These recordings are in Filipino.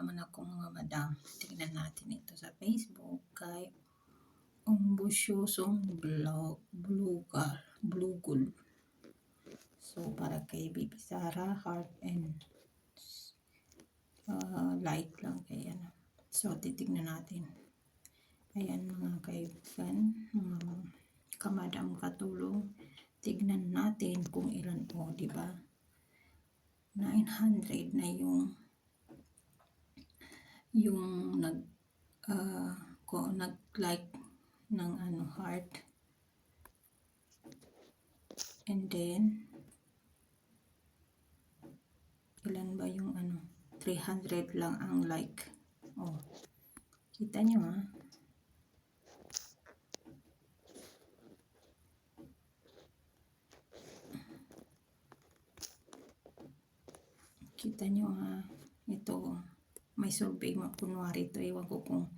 naman ako mga madam. Tingnan natin ito sa Facebook kay Umbusyosong Blugol. So, para kay Bibi Sara, heart and light lang kay ano. So, titignan natin. Ayan mga kaibigan, mga kamadam katulong. Tignan natin kung ilan po, di ba? 900 na yung nag-like ng ano heart. And then ilan ba yung ano? 300 lang ang like. Oh. Kita nyo ha? Kita nyo ha? Ito, may survey mo. Kunwari ito, ewan ko kung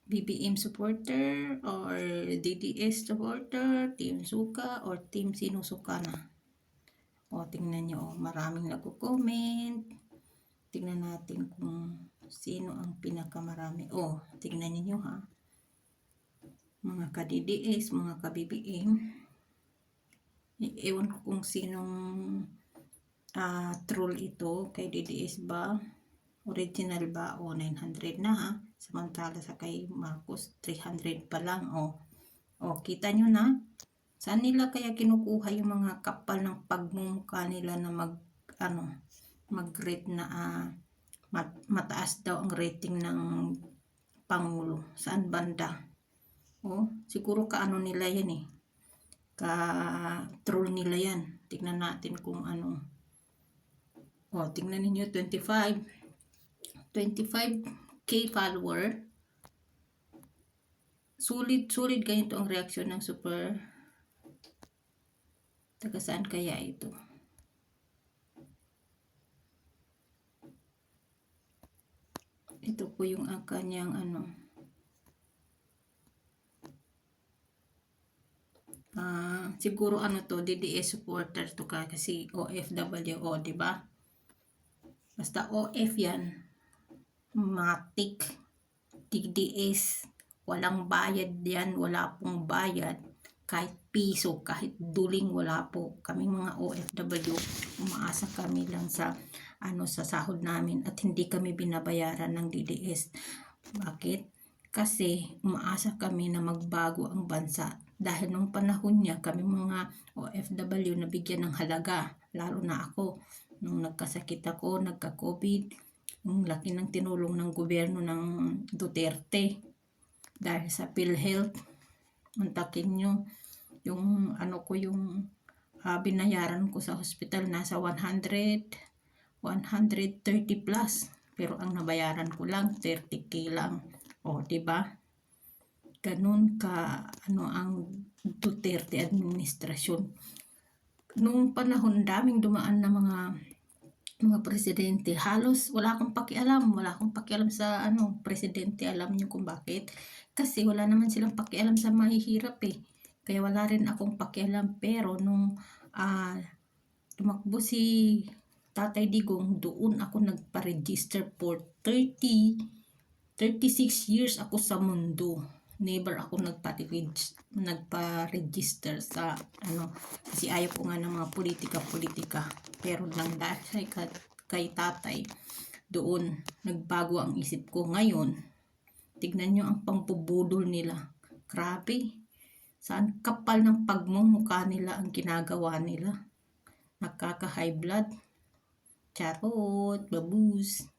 BBM supporter or DDS supporter, Team Suka or Team Sinusuka na. O, tingnan nyo. Maraming nagko-comment. Tingnan natin kung sino ang pinakamarami. O, tingnan niyo ha. Mga ka-DDS, mga ka-BBM. Ewan ko kung sinong troll ito. Kay DDS ba? Original ba? O 900 na ha. Samantala sa kay Marcos 300 pa lang. O kita nyo na. Saan nila kaya kinukuha yung mga kapal ng pagmumukha nila na mag-rate na mataas daw ang rating ng Pangulo? Saan banda? Siguro kaano nila yan eh. Ka-troll nila yan. Tignan natin kung ano. Tingnan ninyo 25k follower. Sulit ganito ang reaksyon ng super. Taga saan kaya ito? Ito po yung kanyang ano. Siguro ano to, DDS supporter to kasi OFW, di ba? Basta OF yan. Matik. DDS. Walang bayad yan. Wala pong bayad. Kahit piso, kahit duling, wala po. Kaming mga OFW, umaasa kami lang sa sa sahod namin at hindi kami binabayaran ng DDS. Bakit? Kasi umaasa kami na magbago ang bansa. Dahil nung panahon niya, kami mga OFW nabigyan ng halaga. Lalo na ako. Nung nagkasakit ako, nagka-COVID, ang laki ng tinulong ng gobyerno ng Duterte. Dahil sa PhilHealth, mantakin nyo, yung binayaran ko sa hospital nasa 130 plus. Pero ang nabayaran ko lang 30k lang. Diba? Ganun ka ang Duterte administrasyon. Nung panahon, daming dumaan na mga presidente. Halos wala akong pakialam. Wala akong pakialam sa presidente. Alam niyo kung bakit? Kasi wala naman silang pakialam sa mahihirap eh. Kaya wala rin akong pakialam. Pero nung tumakbo si Tatay Digong, doon ako nagpa-register for 36 years ako sa mundo. Never ako nagpa-register sa kasi ayaw ko nga ng mga politika. Pero lang dahil kay tatay, doon nagbago ang isip ko. Ngayon, tignan nyo ang pampubudol nila. Grabe. Saan kapal ng pagmumukha nila ang ginagawa nila. Nakaka-high blood. Charot, babus.